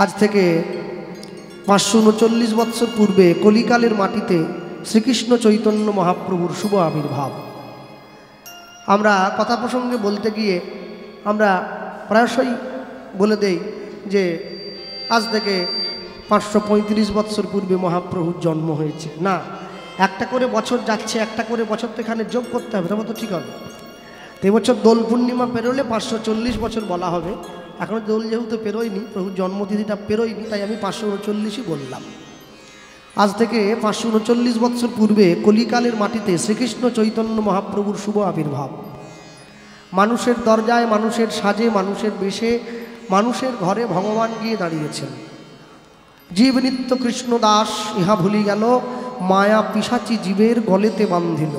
আজ থেকে 539 বৎসর পূর্বে কলিকালের মাটিতে শ্রীকৃষ্ণ চৈতন্য মহাপ্রভুর শুভ আবির্ভাব। আমরা কথা প্রসঙ্গে বলতে গিয়ে আমরা প্রায়শই বলে দেই যে আজ থেকে 535 বৎসর পূর্বে মহাপ্রভুর জন্ম হয়েছে। না, একটা করে বছর যাচ্ছে, একটা করে বছর তো এখানে যোগ করতে হবে, তবে তো ঠিক হবে। তো এবছর দোল পূর্ণিমা পেরোলে 540 বছর বলা হবে। এখনও দোল যেহেতু পেরোয়নি, প্রভুর জন্মতিথিটা পেরোয়নি, তাই আমি 539ই বললাম। আজ থেকে 539 বৎসর পূর্বে কলিকালের মাটিতে শ্রীকৃষ্ণ চৈতন্য মহাপ্রভুর শুভ আবির্ভাব। মানুষের দরজায়, মানুষের সাজে, মানুষের বেশে, মানুষের ঘরে ভগবান গিয়ে দাঁড়িয়েছেন। জীব নিত্য কৃষ্ণ দাস ইহা ভুলি গেল, মায়া পিশাচি জীবের গলেতে বান্ধিল।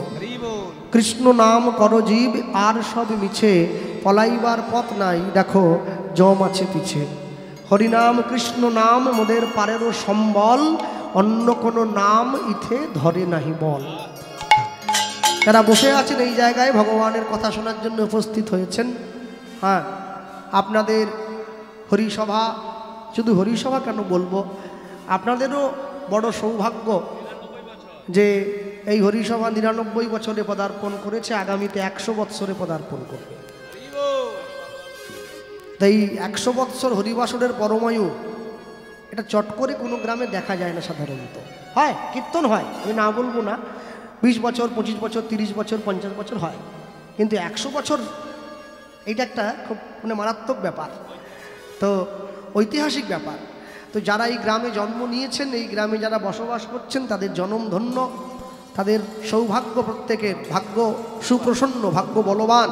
কৃষ্ণ নাম কর জীব আর সব মিছে, পলাইবার পথ নাই দেখো জম আছে পিছে। হরিনাম কৃষ্ণ নাম মোদের পারেরও সম্বল, অন্য কোনো নাম ইথে ধরে নাহি বল। যারা বসে আছেন এই জায়গায় ভগবানের কথা শোনার জন্য উপস্থিত হয়েছেন, হ্যাঁ, আপনাদের হরিসভা, শুধু হরিসভা কেন বলবো, আপনাদেরও বড় সৌভাগ্য যে এই হরিসভা 99 বছরে পদার্পণ করেছে, আগামীতে 100 বৎসরে পদার্পণ করবে। তাই 100 বৎসর হরিবাসরের পরমায়ু এটা চট করে কোনো গ্রামে দেখা যায় না। সাধারণত হয়, কীর্তন হয়, আমি না বলবো না, 20 বছর, 25 বছর, 30 বছর, 50 বছর হয়, কিন্তু 100 বছর এইটা একটা খুব মারাত্মক ব্যাপার, তো ঐতিহাসিক ব্যাপার। তো যারা এই গ্রামে জন্ম নিয়েছেন, এই গ্রামে যারা বসবাস করছেন, তাদের জনম ধন্য, তাদের সৌভাগ্য, প্রত্যেকের ভাগ্য সুপ্রসন্ন, ভাগ্য বলবান।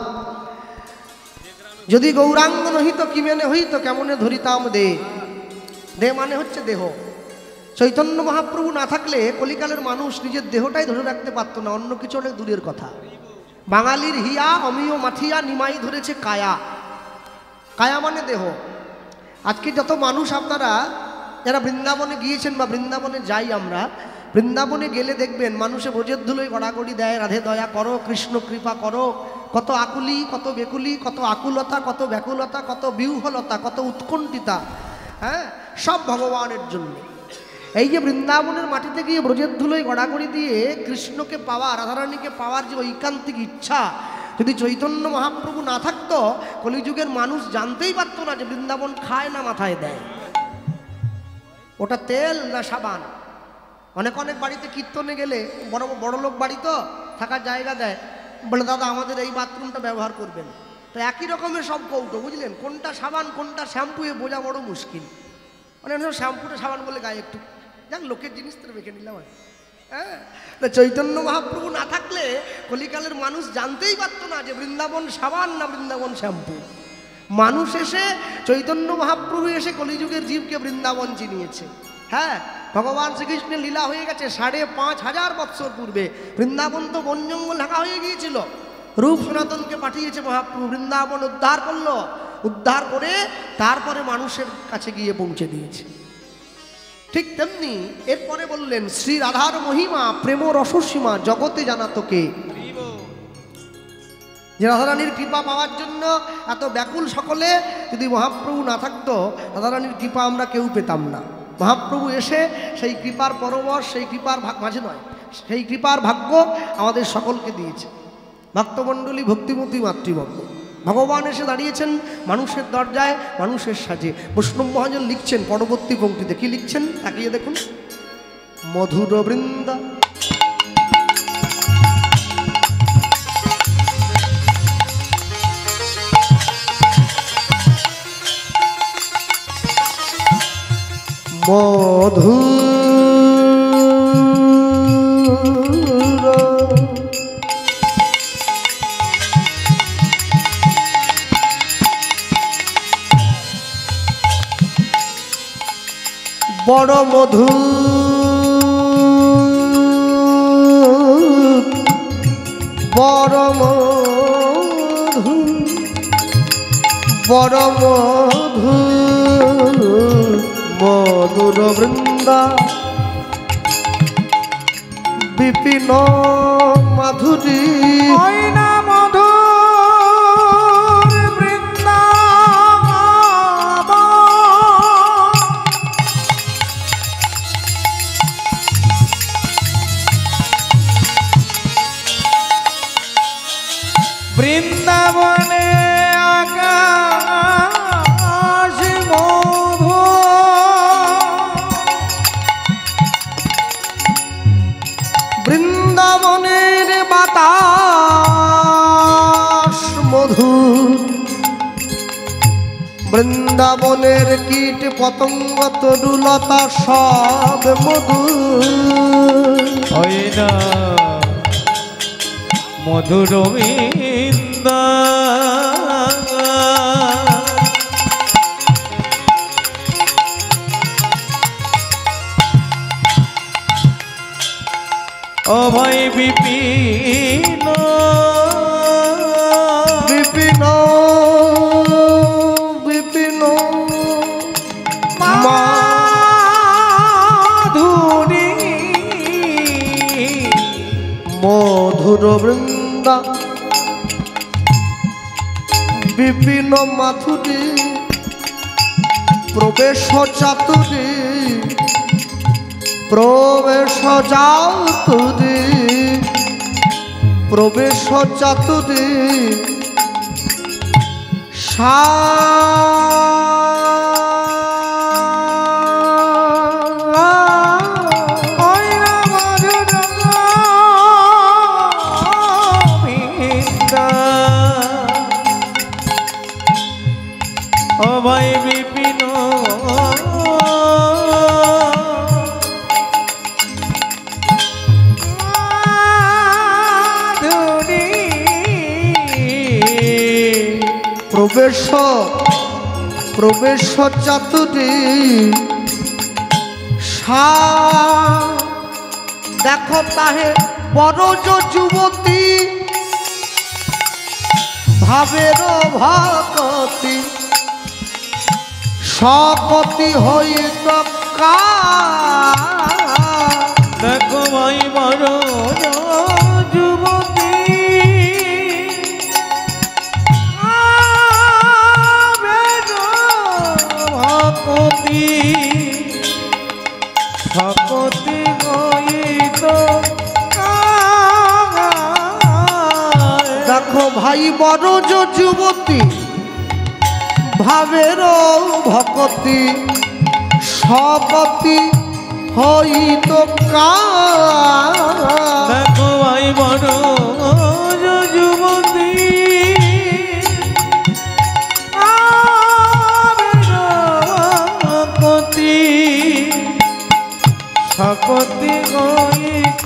যদি গৌরাঙ্গ নহিত কি মেনে হইত, কেমনে ধরিতাম দে। দে মানে হচ্ছে দেহ। চৈতন্য মহাপ্রভু না থাকলে কলিকালের মানুষ নিজের দেহটাই ধরে রাখতে পারত না, অন্য কিছু অনেক দূরের কথা। বাঙালির হিয়া অমিয় মাথিয়া নিমাই ধরেছে কায়া। কায়া মানে দেহ। আজকে যত মানুষ, আপনারা যারা বৃন্দাবনে গিয়েছেন বা বৃন্দাবনে যাই আমরা, বৃন্দাবনে গেলে দেখবেন মানুষে ব্রজের ধুলোয় গড়াগড়ি দেয়, রাধে দয়া করো, কৃষ্ণ কৃপা করো, কত আকুলি, কত বেকুলি, কত আকুলতা, কত ব্যাকুলতা, কত বিহ্বলতা, কত উৎকণ্ঠিতা, হ্যাঁ, সব ভগবানের জন্য। এই যে বৃন্দাবনের মাটিতে গিয়ে ব্রজের ধুলোয় গড়াগড়ি দিয়ে কৃষ্ণকে পাওয়া, রাধারানীকে পাওয়ার যে ঐকান্তিক ইচ্ছা, যদি চৈতন্য মহাপ্রভু না থাকতো, কলিযুগের মানুষ জানতেই পারতো না যে বৃন্দাবন খায় না মাথায় দেয়, ওটা তেল না সাবান। অনেক অনেক বাড়িতে কীর্তনে গেলে, বড় বড় লোক বাড়ি তো, থাকার জায়গা দেয়, বলে দাদা আমাদের এই বাথরুমটা ব্যবহার করবেন। তো একই রকমের সব কৌটো, বুঝলেন, কোনটা সাবান কোনটা শ্যাম্পু এ বোঝা বড় মুশকিল। মানে শ্যাম্পুটা সাবান বলে গায়ে একটু যাক, লোকের জিনিস তো মেখে নিলাম। হ্যাঁ, চৈতন্য মহাপ্রভু না থাকলে কলিকালের মানুষ জানতেই পারতো না যে বৃন্দাবন সাবান না বৃন্দাবন শ্যাম্পু। মানুষ এসে, চৈতন্য মহাপ্রভু এসে কলিযুগের জীবকে বৃন্দাবন চিনিয়েছে। হ্যাঁ, ভগবান শ্রীকৃষ্ণের লীলা হয়ে গেছে 5,500 বৎসর পূর্বে। বৃন্দাবন তো বন জঙ্গল ঢাকা হয়ে গিয়েছিল, রূপ সনাতনকে পাঠিয়েছে মহাপ্রভু, বৃন্দাবন উদ্ধার করলো, উদ্ধার করে তারপরে মানুষের কাছে গিয়ে পৌঁছে দিয়েছে। ঠিক তেমনি এরপরে বললেন, শ্রী রাধার মহিমা প্রেম রসসীমা জগতে জানা তোকে। যে রাধারানীর কৃপা পাওয়ার জন্য এত ব্যাকুল সকলে, যদি মহাপ্রভু না থাকতো, রাধারানীর কৃপা আমরা কেউ পেতাম না। মহাপ্রভু এসে সেই কৃপার পরবশ, সেই কৃপার মাঝে নয়, সেই কৃপার ভাগ্য আমাদের সকলকে দিয়েছে। ভক্তমণ্ডলী, ভক্তিমতী মাতৃবর্গ, ভগবান এসে দাঁড়িয়েছেন মানুষের দরজায়, মানুষের সাজে। বৈষ্ণব মহাজন লিখছেন পরবর্তী পংক্তিতে, কি লিখছেন তাকিয়ে দেখুন, মধুর বৃন্দা মধুর বড় মধুর, বড় মধুর, বড় মধুর, মধুর বৃন্দা বিপিন মাধুরী, মধুর বৃন্দা বৃন্দাবনের কীট পতঙ্গ তরুলতা সব মধুর ওই না মধুর বৃন্দা ও ভাই বিপিন বিপিন বিপিন মাধুরী মধুর বৃন্দা বিপিন মাধুরী প্রবেশ চাতুরী প্রবেশ চাতুরী প্রবেশ চাতুরী ও ভাই বিপিন প্রবেশ প্রবেশ চাতুরী দেখো তাহে বরজ যুবতী ভাবের ভকতি সকতি হইত দেখো ভাই বড় যুবতী ভকতি সকতি হইত দেখো ভাই বরজ যুবতী ভাবের ভকতি সকতি হইত দেখো ভাই বড় যুবতী ভকতি সকতি হইত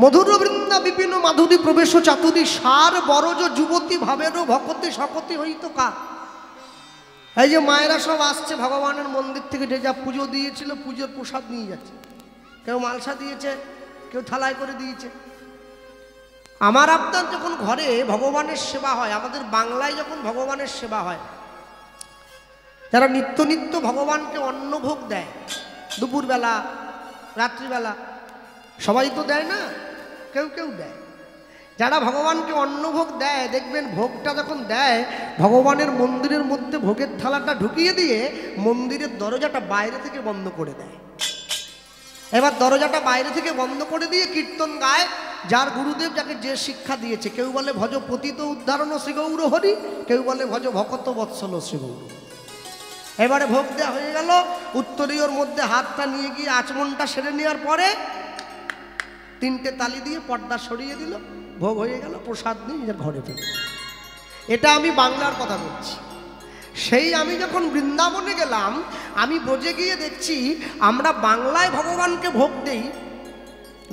মধুর বৃন্দা বিপিন মাধুরী প্রবেশ চাতুরী সার বরজ যুবতী ভাবেরও ভকতি সকতি হইত কার। এই যে মায়েরা সব আসছে ভগবানের মন্দির থেকে, যে যা পুজো দিয়েছিল পুজোর প্রসাদ নিয়ে যাচ্ছে, কেউ মালসা দিয়েছে, কেউ থালায় করে দিয়েছে। আমার আপনার যখন ঘরে ভগবানের সেবা হয়, আমাদের বাংলায় যখন ভগবানের সেবা হয়, যারা নিত্য নিত্য ভগবানকে অন্নভোগ দেয়, দুপুরবেলা রাত্রিবেলা সবাই তো দেয় না, কেউ কেউ দেয়। যারা ভগবানকে অন্নভোগ দেয়, দেখবেন ভোগটা যখন দেয়, ভগবানের মন্দিরের মধ্যে ভোগের থালাটা ঢুকিয়ে দিয়ে মন্দিরের দরজাটা বাইরে থেকে বন্ধ করে দেয়। এবার দরজাটা বাইরে থেকে বন্ধ করে দিয়ে কীর্তন গায়, যার গুরুদেব যাকে যে শিক্ষা দিয়েছে। কেউ বলে ভজ পতিত উদ্ধারণ শ্রী গৌর হরি, কেউ বলে ভজ ভকত বৎসল শ্রী গৌর। এবারে ভোগ দেওয়া হয়ে গেল, উত্তরীয়র মধ্যে হাতটা নিয়ে গিয়ে আচমনটা সেরে নেওয়ার পরে তিনটে তালি দিয়ে পর্দা সরিয়ে দিল, ভোগ হয়ে গেল, প্রসাদ নিয়ে নিজের ঘরে ফেলে। এটা আমি বাংলার কথা বলছি। সেই আমি যখন বৃন্দাবনে গেলাম, আমি বোঝে গিয়ে দেখছি আমরা বাংলায় ভগবানকে ভোগ দেই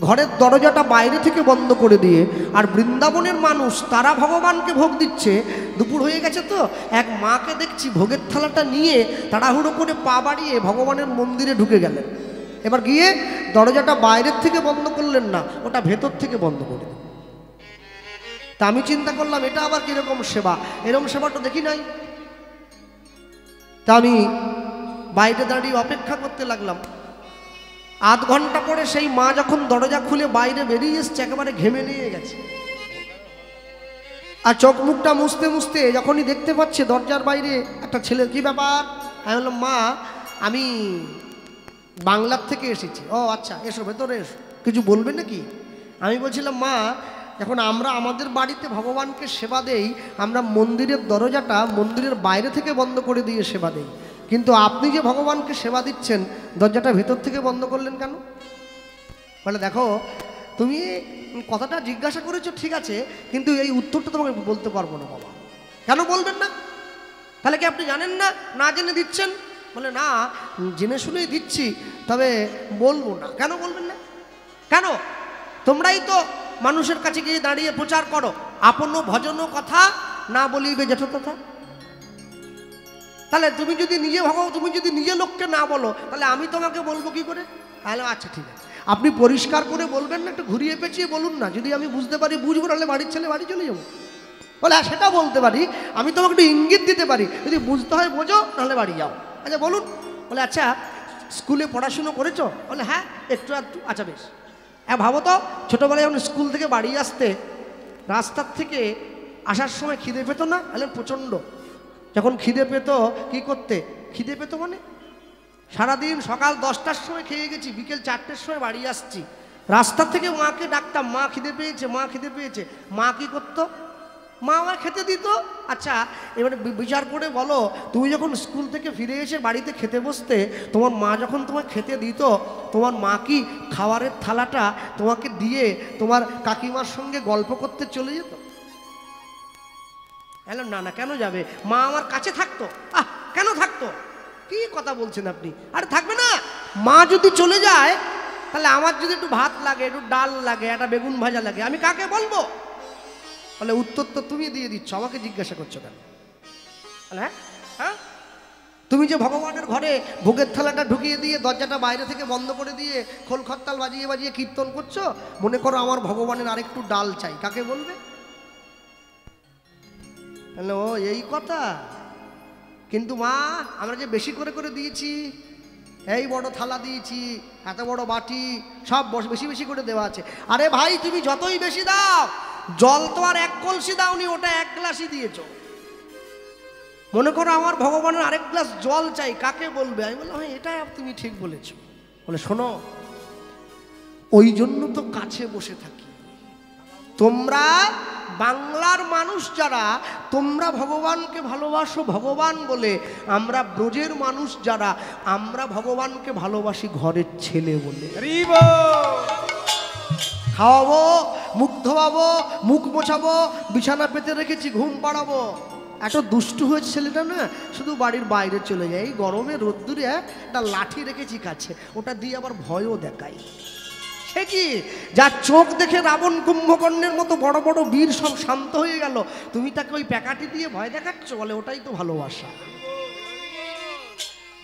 ঘরের দরজাটা বাইরে থেকে বন্ধ করে দিয়ে, আর বৃন্দাবনের মানুষ তারা ভগবানকে ভোগ দিচ্ছে। দুপুর হয়ে গেছে তো, এক মাকে দেখছি ভোগের থালাটা নিয়ে তাড়াহুড়ো করে পা বাড়িয়ে ভগবানের মন্দিরে ঢুকে গেলেন। এবার গিয়ে দরজাটা বাইরের থেকে বন্ধ করলেন না, ওটা ভেতর থেকে বন্ধ করে দিলেন। তা আমি চিন্তা করলাম এটা আবার কিরকম সেবা, এরকম সেবা তো দেখি নাই। তা আমি বাইরে দাঁড়িয়ে অপেক্ষা করতে লাগলাম। আধ ঘন্টা পরে সেই মা যখন দরজা খুলে বাইরে বেরিয়ে এসছে, একেবারে ঘেমে নিয়ে গেছে। আর চোখ মুখটা মুছতে মুছতে যখনই দেখতে পাচ্ছে দরজার বাইরে একটা ছেলে, কি ব্যাপার? আমি বললাম, মা আমি বাংলার থেকে এসেছি। ও আচ্ছা, এসো ভেতরে এসো, কিছু বলবে নাকি? আমি বলছিলাম, মা যখন আমরা আমাদের বাড়িতে ভগবানকে সেবা দেই, আমরা মন্দিরের দরজাটা মন্দিরের বাইরে থেকে বন্ধ করে দিয়ে সেবা দেই, কিন্তু আপনি যে ভগবানকে সেবা দিচ্ছেন দরজাটা ভেতর থেকে বন্ধ করলেন কেন? বলে, দেখো তুমি কথাটা জিজ্ঞাসা করেছো ঠিক আছে, কিন্তু এই উত্তরটা তোমাকে বলতে পারবো না বাবা। কেন বলবেন না? তাহলে কি আপনি জানেন না, না জেনে দিচ্ছেন? বলে না, জেনে শুনেই দিচ্ছি, তবে বলবো না। কেন বলবেন না? কেন? তোমরাই তো মানুষের কাছে গিয়ে দাঁড়িয়ে প্রচার করো, আপন ভজন কথা না বলিবে জেঠ কথা। তাহলে তুমি যদি নিজে লোককে না বলো, তাহলে আমি তোমাকে বলবো কি করে? তাহলে আচ্ছা ঠিক আছে, আপনি পরিষ্কার করে বলবেন না, একটু ঘুরিয়ে পেঁচিয়ে বলুন না। যদি আমি বুঝতে পারি, বুঝবো, নাহলে বাড়ির ছেলে বাড়ি চলে যাবো। বলে সেটা বলতে পারি, আমি তোমাকে একটু ইঙ্গিত দিতে পারি, যদি বুঝতে হয় বোঝো, নাহলে বাড়ি যাও। আচ্ছা বলুন। বলে আচ্ছা স্কুলে পড়াশুনো করেছো? বলে হ্যাঁ একটু একটু। আচ্ছা বেশ। হ্যাঁ ভাবো তো, ছোটোবেলায় যখন স্কুল থেকে বাড়ি আসতে, রাস্তার থেকে আসার সময় খিদে পেতো না? তাহলে প্রচণ্ড। যখন খিদে পেতো কি করতে? খিদে পেতো মানে সারাদিন সকাল 10টার সময় খেয়ে গেছি, বিকেল 4টের সময় বাড়ি আসছি, রাস্তার থেকে মাকে ডাকতাম, মা খিদে পেয়েছে, মা খিদে পেয়েছে। মা কি করতো? মা আমায় খেতে দিত। আচ্ছা এবারে বিচার করে বলো, তুমি যখন স্কুল থেকে ফিরে এসে বাড়িতে খেতে বসতে, তোমার মা যখন তোমায় খেতে দিত, তোমার মা কি খাবারের থালাটা তোমাকে দিয়ে তোমার কাকিমার সঙ্গে গল্প করতে চলে যেত? বললাম না না, কেন যাবে? মা আমার কাছে থাকতো। কেন থাকতো? কি কথা বলছেন আপনি? আরে থাকবে না? মা যদি চলে যায়, তাহলে আমার যদি একটু ভাত লাগে, একটু ডাল লাগে, একটা বেগুন ভাজা লাগে, আমি কাকে বলবো? বলে উত্তর তো তুমি দিয়ে দিচ্ছ, আমাকে জিজ্ঞাসা করছো কেন? হ্যাঁ হ্যাঁ, তুমি যে ভগবানের ঘরে ভোগের থালাটা ঢুকিয়ে দিয়ে দরজাটা বাইরে থেকে বন্ধ করে দিয়ে খোল খত্তাল বাজিয়ে বাজিয়ে কীর্তন করছো, মনে করো আমার ভগবানের আরেকটু ডাল চাই, কাকে বলবে? হ্যালো, এই কথা। কিন্তু মা আমরা যে বেশি করে করে দিয়েছি, এই বড় থালা দিয়েছি, এত বড় বাটি, সব বেশি বেশি করে দেওয়া আছে। আরে ভাই তুমি যতই বেশি দাও, জল তো আর 1 কলসি দাওনি, ওটা 1 গ্লাসই দিয়েছো। মনে করো আমার ভগবানের আরেক গ্লাস জল চাই, কাকে বলবে? আমি বললাম হ্যাঁ এটাই তুমি ঠিক বলেছো। বলে শোনো, ওই জন্য তো কাছে বসে থাকি। তোমরা বাংলার মানুষ যারা, তোমরা ভগবানকে ভালোবাসো ভগবান বলে, আমরা ব্রজের মানুষ যারা, আমরা ভগবানকে ভালোবাসি ঘরের ছেলে বলে। খাওয়াবো, মুখ ধোয়াবো, মুখ মোছাবো, বিছানা পেতে রেখেছি, ঘুম পাড়াবো। এত দুষ্টু হয়েছে ছেলেটা না, শুধু বাড়ির বাইরে চলে যায়। এই গরমে রোদ্দুরে একটা লাঠি রেখেছি কাছে, ওটা দিয়ে আবার ভয়ও দেখাই। সে কি, যার চোখ দেখে রাবণ কুম্ভকর্ণের মতো বড় বড় বীর সব শান্ত হয়ে গেল, তুমি তাকে ওই প্যাকাটি দিয়ে ভয় দেখাচ্ছ? বলে ওটাই তো ভালোবাসা।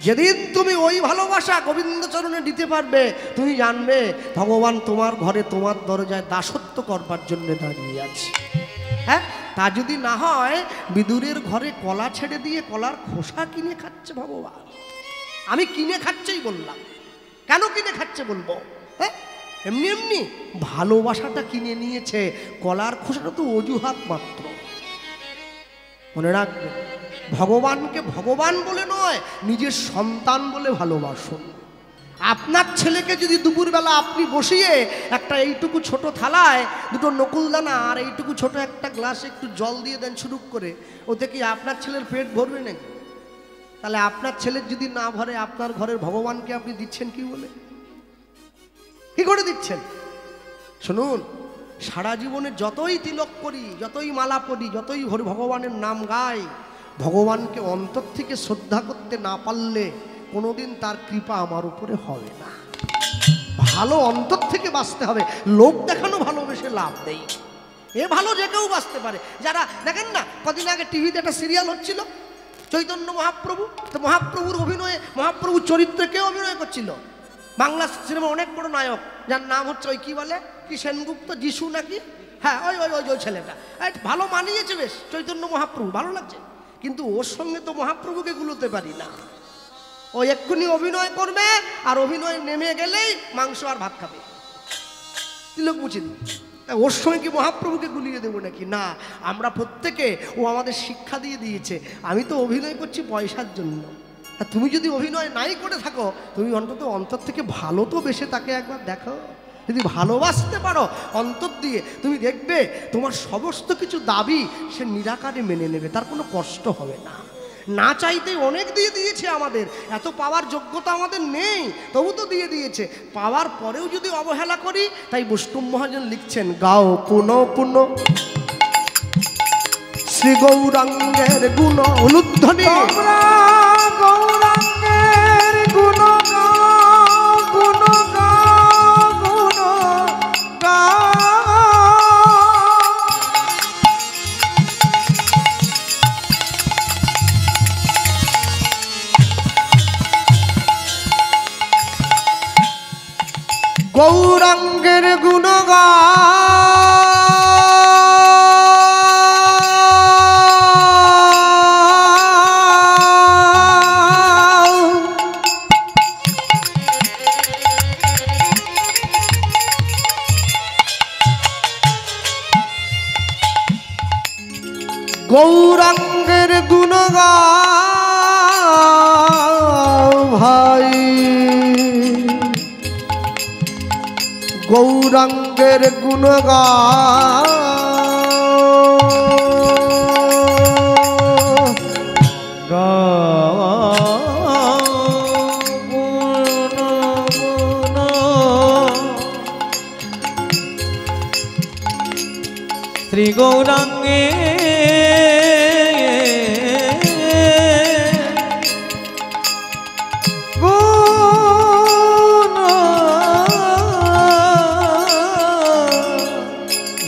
যেদিন তুমি ওই ভালোবাসা গোবিন্দচরণে দিতে পারবে, তুমি জানবে ভগবান তোমার ঘরে, তোমার দরজায় দাসত্ব করবার জন্য দাঁড়িয়ে আছে। হ্যাঁ, তা যদি না হয়, বিদুরের ঘরে কলা ছেড়ে দিয়ে কলার খোসা কিনে খাচ্ছে ভগবান। আমি কিনে খাচ্ছেই বললাম, কেন কিনে খাচ্ছে বলবো? হ্যাঁ, এমনি এমনি ভালোবাসাটা কিনে নিয়েছে, কলার খোসাটা তো অজুহাত মাত্র। মনে রাখবে, ভগবানকে ভগবান বলে নয়, নিজের সন্তান বলে ভালোবাসুন। আপনার ছেলেকে যদি দুপুরবেলা আপনি বসিয়ে একটা এইটুকু ছোট থালায় দুটো নকুলদানা আর এইটুকু ছোট একটা গ্লাসে একটু জল দিয়ে দেন শুরু করে, ওতে কি আপনার ছেলের পেট ভরবে নাকি? তাহলে আপনার ছেলের যদি না ভরে, আপনার ঘরের ভগবানকে আপনি দিচ্ছেন কি বলে? কি করে দিচ্ছেন? শুনুন, সারা জীবনে যতই তিলক করি, যতই মালা পড়ি, যতই ভগবানের নাম গাই, ভগবানকে অন্তর থেকে শ্রদ্ধা করতে না পারলে কোনোদিন তার কৃপা আমার উপরে হবে না। ভালো অন্তর থেকে বাঁচতে হবে, লোক দেখানো ভালোবেসে লাভ নেই। এ ভালো যে কেউ বাঁচতে পারে। যারা দেখেন না, কদিন আগে টিভিতে একটা সিরিয়াল হচ্ছিল, চৈতন্য মহাপ্রভু, তো মহাপ্রভুর অভিনয়ে, মহাপ্রভুর চরিত্রে কে অভিনয় করছিল? বাংলা সিনেমা অনেক বড় নায়ক, যার নাম হচ্ছে ওই কি বলে, কি সেনগুপ্ত, যিশু নাকি, হ্যাঁ ওই ওই ওই ছেলেটা ভালো মানিয়েছে বেশ, চৈতন্য মহাপ্রভু ভালো লাগছে। কিন্তু ওর সঙ্গে তো মহাপ্রভুকে গুলোতে পারি না। ও এক্ষুনি অভিনয় করবে, আর অভিনয় নেমে গেলেই মাংস আর ভাত খাবে, তিলক মুছে দিই। ওর সঙ্গে কি মহাপ্রভুকে গুলিয়ে দেবো নাকি? না, আমরা প্রত্যেকে, ও আমাদের শিক্ষা দিয়ে দিয়েছে। আমি তো অভিনয় করছি পয়সার জন্য। আর তুমি যদি অভিনয় নাই করে থাকো, তুমি অন্তত অন্তর থেকে ভালো তো বেশে তাকে একবার দেখো। যদি ভালোবাসতে পারো অন্তর দিয়ে, তুমি দেখবে তোমার সমস্ত কিছু দাবি সে নিরাকারে মেনে নেবে, তার কোনো কষ্ট হবে না। না চাইতেই অনেক দিয়ে দিয়েছে আমাদের, এত পাওয়ার যোগ্যতা আমাদের নেই, তবু তো দিয়ে দিয়েছে। পাওয়ার পরেও যদি অবহেলা করি, তাই বৈষ্ণব মহাজন লিখছেন, গাও পুনঃ পুনঃ শ্রী গৌরাঙ্গের গুণ উলুধ্বনি। তোমরা গৌরাঙ্গের গুণ গাও, গুণ গাও, গুণ গাও। গৌরাঙ্গের গুণ গাও, গৌরাঙ্গের গুণ গাও ভাই, গৌরাঙ্গের গুণ গাও। শ্রী গৌরাঙ্গে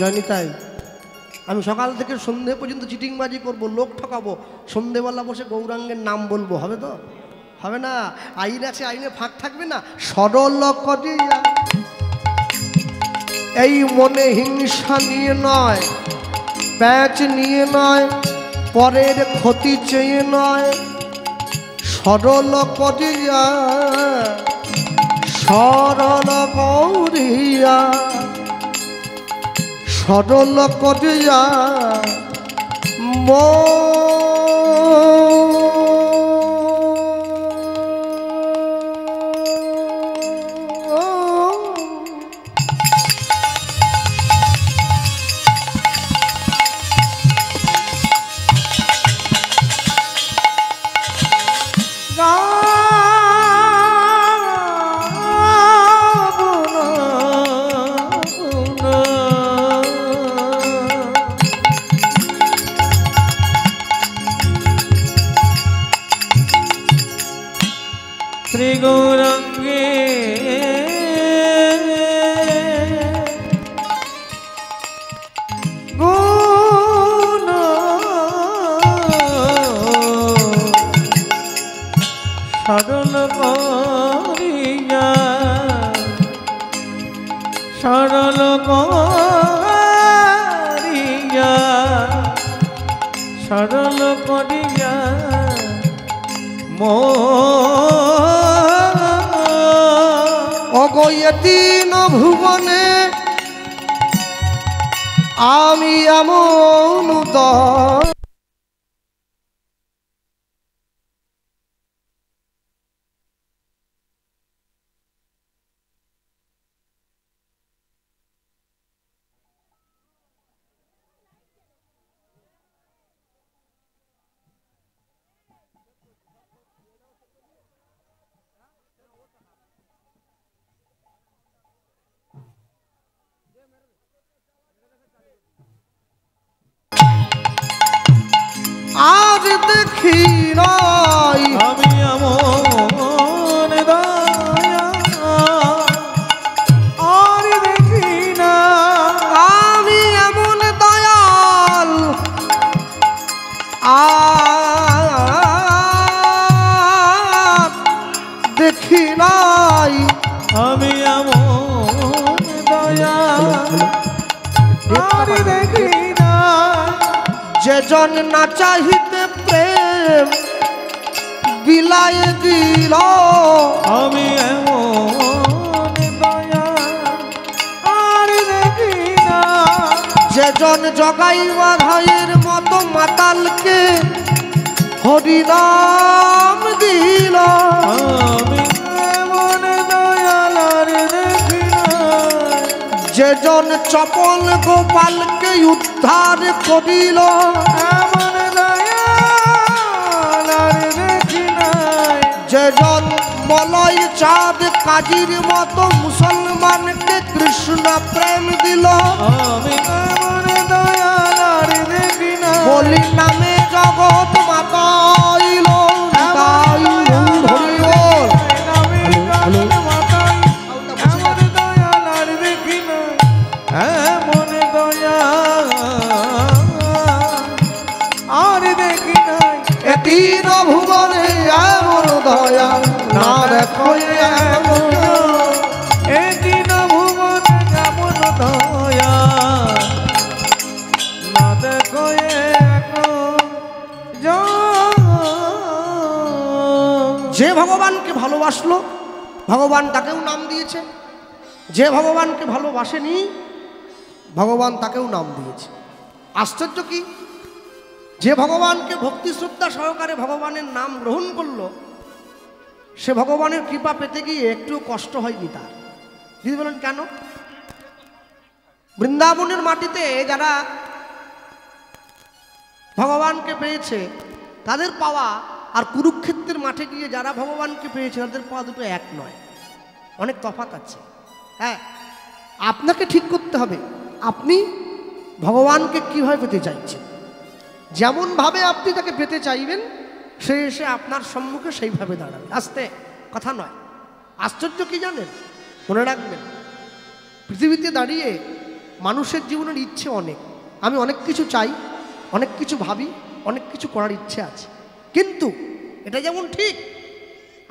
জানিতাই আমি সকাল থেকে সন্ধে পর্যন্ত চিটিংবাজি করব, লোক ঠকাবো, সন্ধেবেলা বসে গৌরাঙ্গের নাম বলবো, হবে তো? হবে না। আইন আছে, আইনে ফাঁক থাকবে না। সরল করিয়া এই মনে হিংসা নিয়ে নয়, প্যাঁচ নিয়ে নয়, পরের ক্ষতি চেয়ে নয়, সরল করিয়া সরল করিয়া সরল করিয়া শ্রী গৌরাঙ্গে গুণ সরল করিয়া সরল করিয়া সরল করিয়া অগয়তীন ভুবনে আমি এমন উদয় আর দেখি নাই আমি এমন দয়া আর দেখি না, আমি এমন দয়াল আর দেখি নাই, আমি এমন দয়া আর দেখি না। যে জন না চাহিতে প্রেম বিলায় দিল, আমি এমন দয়া আর দেখি না। যে জন জগাইবা ভাইয়ের মতো মাতালকে হরিনাম দিল, আমি এমন দয়াল আর দেখি না। যে জন চপল গোপালকে উদ্ধার করিল, এমন দয়াল চাঁদ কাজীর মতো মুসলমানকে কৃষ্ণ প্রেম দিল। আমি এমন দয়াল আর দেখি না, বলি নামে জগৎ মাতাইল হরি বল। নামে জগৎ মাতাই এমন দয়াল আর দেখি না, এমন দয়াল আর দেখি নাই। এ তিন ভুবনে এমন দয়া না দেখো এমন। এ দিন ভুবন এমন দয়া না দেখো যে ভগবানকে ভালোবাসলো ভগবান তাকেও নাম দিয়েছে, যে ভগবানকে ভালোবাসেনি ভগবান তাকেও নাম দিয়েছে। আশ্চর্য কি, যে ভগবানকে ভক্তি শ্রদ্ধা সহকারে ভগবানের নাম গ্রহণ করলো সে ভগবানের কৃপা পেতে গিয়ে একটু কষ্ট হয়নি তার। দিদি বলেন কেন? বৃন্দাবনের মাটিতে যারা ভগবানকে পেয়েছে তাদের পাওয়া আর কুরুক্ষেত্রের মাঠে গিয়ে যারা ভগবানকে পেয়েছে তাদের পাওয়া দুটো এক নয়, অনেক তফাৎ আছে। হ্যাঁ, আপনাকে ঠিক করতে হবে আপনি ভগবানকে কীভাবে পেতে চাইছেন। যেমনভাবে আপনি তাকে পেতে চাইবেন সে এসে আপনার সম্মুখে সেইভাবে দাঁড়াবে। আস্তে কথা নয়। আশ্চর্য কি জানেন, মনে রাখবেন, পৃথিবীতে দাঁড়িয়ে মানুষের জীবনের ইচ্ছে অনেক। আমি অনেক কিছু চাই, অনেক কিছু ভাবি, অনেক কিছু করার ইচ্ছে আছে, কিন্তু এটা যেমন ঠিক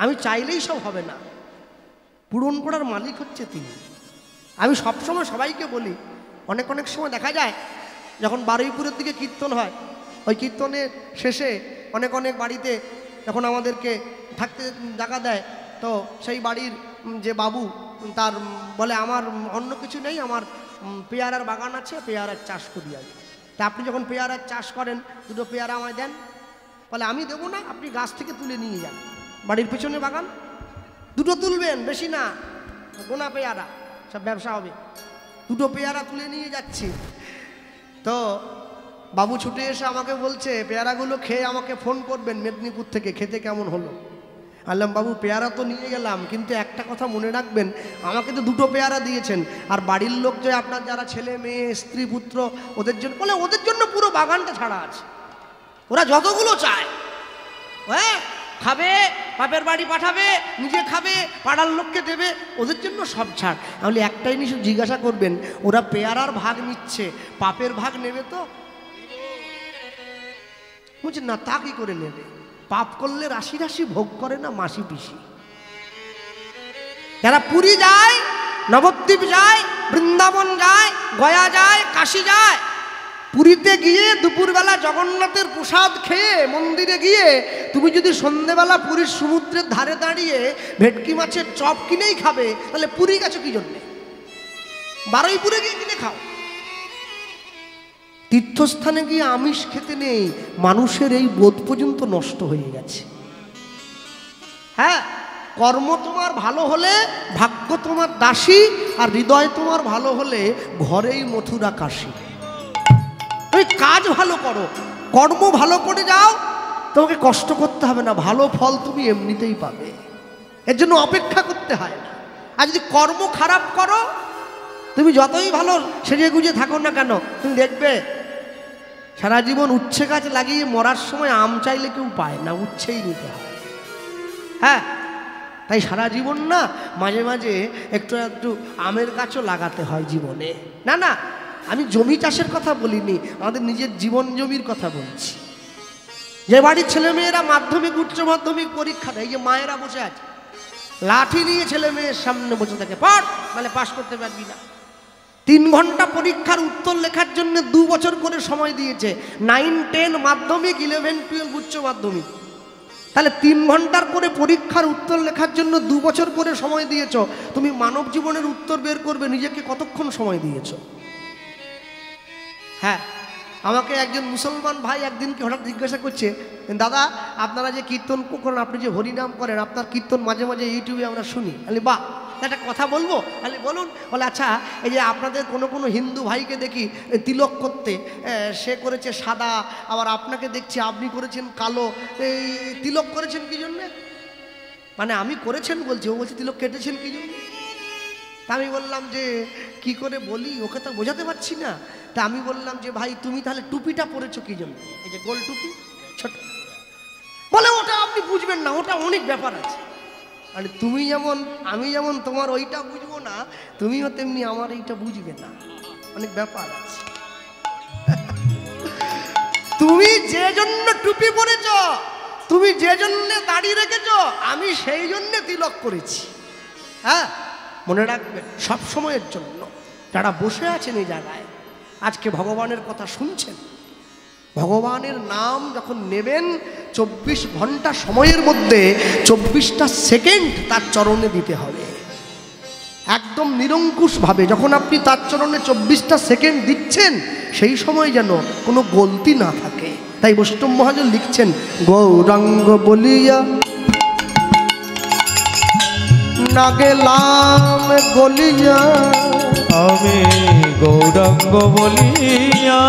আমি চাইলেই সব হবে না, পূরণ করার মালিক হচ্ছে তিনি। আমি সবসময় সবাইকে বলি, অনেক অনেক সময় দেখা যায় যখন বারুইপুরের দিকে কীর্তন হয়, ওই কীর্তনের শেষে অনেক অনেক বাড়িতে যখন আমাদেরকে থাকতে জায়গা দেয়, তো সেই বাড়ির যে বাবু তার বলে আমার অন্য কিছু নেই, আমার পেয়ারার বাগান আছে, পেয়ারার চাষ করি আমি। তা আপনি যখন পেয়ারার চাষ করেন দুটো পেয়ারা আমায় দেন। বলে আমি দেবো না, আপনি গাছ থেকে তুলে নিয়ে যান, বাড়ির পেছনে বাগান, দুটো তুলবেন, বেশি না, গোনা পেয়ারা, সব ব্যবসা হবে। দুটো পেয়ারা তুলে নিয়ে যাচ্ছি, তো বাবু ছুটে এসে আমাকে বলছে পেয়ারাগুলো খেয়ে আমাকে ফোন করবেন মেদিনীপুর থেকে, খেতে কেমন হলো। আল্লাম বাবু পেয়ারা তো নিয়ে গেলাম, কিন্তু একটা কথা মনে রাখবেন আমাকে তো দুটো পেয়ারা দিয়েছেন, আর বাড়ির লোক যে আপনার যারা ছেলে মেয়ে স্ত্রী পুত্র ওদের জন্য, বলে ওদের জন্য পুরো বাগানটা ছাড়া আছে, ওরা যতগুলো চায় হ্যাঁ খাবে, বাপের বাড়ি পাঠাবে, নিজে খাবে, পাড়ার লোককে দেবে, ওদের জন্য সব ছাড়। তাহলে একটাই জিনিস জিজ্ঞাসা করবেন, ওরা পেয়ারার ভাগ নিচ্ছে, পাপের ভাগ নেবে তো? বুঝছেন না, তা কি করে নেবে? পাপ করলে রাশি রাশি ভোগ করে না মাসি পিসি। যারা পুরী যায়, নবদ্বীপ যায়, বৃন্দাবন যায়, গয়া যায়, কাশী যায়, পুরীতে গিয়ে দুপুরবেলা জগন্নাথের প্রসাদ খেয়ে মন্দিরে গিয়ে তুমি যদি সন্ধেবেলা পুরীর সমুদ্রের ধারে দাঁড়িয়ে ভেটকি মাছের চপ কিনেই খাবে, তাহলে পুরী গেছো কি জন্যে? বারুইপুরে গিয়ে কিনে খাও। তীর্থস্থানে গিয়ে আমিষ খেতে নেই, মানুষের এই বোধ পর্যন্ত নষ্ট হয়ে গেছে। হ্যাঁ, কর্ম তোমার ভালো হলে ভাগ্য তোমার দাসী, আর হৃদয় তোমার ভালো হলে ঘরেই মথুরা কাশী। তুমি কাজ ভালো করো, কর্ম ভালো করে যাও, তোমাকে কষ্ট করতে হবে না, ভালো ফল তুমি এমনিতেই পাবে, এর জন্য অপেক্ষা করতে হয় না। আর যদি কর্ম খারাপ করো, তুমি যতই ভালো সেজে গুজে থাকো না কেন, তুমি দেখবে সারা জীবন উচ্ছে গাছ লাগিয়ে মরার সময় আম চাইলে কেউ পায় না, উচ্ছেই নিতে হয়। হ্যাঁ, তাই সারা জীবন না মাঝে মাঝে একটু একটু আমের গাছও লাগাতে হয় জীবনে। না না, আমি জমি চাষের কথা বলিনি, আমাদের নিজের জীবন জমির কথা বলছি। যে বাড়ির ছেলেমেয়েরা মাধ্যমিক উচ্চ মাধ্যমিক পরীক্ষা দেয়, এই যে মায়েরা বসে আছে লাঠি নিয়ে ছেলে মেয়ের সামনে বসে থাকে, পড় মানে পাশ করতে পারবি না। 3 ঘন্টা পরীক্ষার উত্তর লেখার জন্য 2 বছর করে সময় দিয়েছে, 9, 10 মাধ্যমিক, 11, 12 উচ্চ মাধ্যমিক। তাহলে 3 ঘন্টার করে পরীক্ষার উত্তর লেখার জন্য 2 বছর করে সময় দিয়েছ, তুমি মানব জীবনের উত্তর বের করবে নিজেকে কতক্ষণ সময় দিয়েছ? হ্যাঁ, আমাকে একজন মুসলমান ভাই একদিনকে হঠাৎ জিজ্ঞাসা করছে, দাদা আপনারা যে কীর্তন করেন, আপনি যে হরিনাম করেন, আপনার কীর্তন মাঝে মাঝে ইউটিউবে আমরা শুনি। আরে বাহ, একটা কথা বলবো? আরে বলুন। বলে আচ্ছা, এই যে আপনাদের কোনো কোনো হিন্দু ভাইকে দেখি তিলক করতে, সে করেছে সাদা, আবার আপনাকে দেখছি আপনি করেছেন কালো, এই তিলক করেছেন কি জন্যে? মানে আমি করেছেন বলছি, ও বলছে তিলক কেটেছেন কি জন্য? তা আমি বললাম যে কি করে বলি, ওকে তো বোঝাতে পারছি না। তা আমি বললাম যে ভাই তুমি তাহলে টুপিটা পরেছো কি জন্য, এই যে গোল টুপি ছোট? বলে ওটা আপনি বুঝবেন না, ওটা অনেক ব্যাপার আছে। মানে তুমি যেমন আমি যেমন তোমার ওইটা বুঝবো না, তুমিও তেমনি আমার এইটা বুঝবে না, অনেক ব্যাপার আছে। তুমি যে জন্য টুপি পরেছ, তুমি যে জন্য দাড়ি রেখেছ, আমি সেই জন্য তিলক করেছি। হ্যাঁ, মনে রাখবেন সব সময়ের জন্য। যারা বসে আছেন এই জায়গায়, আজকে ভগবানের কথা শুনছেন, ভগবানের নাম যখন নেবেন 24 ঘন্টা সময়ের মধ্যে 24টা সেকেন্ড তার চরণে দিতে হবে, একদম নিরঙ্কুশভাবে। যখন আপনি তার চরণে 24টা সেকেন্ড দিচ্ছেন, সেই সময় যেন কোনো গলতি না থাকে। তাই বৈষ্ণব মহাজন লিখছেন, গৌরাঙ্গ বলিয়া না গেলাম গলিয়া, আমি গৌরাঙ্গ বলিয়া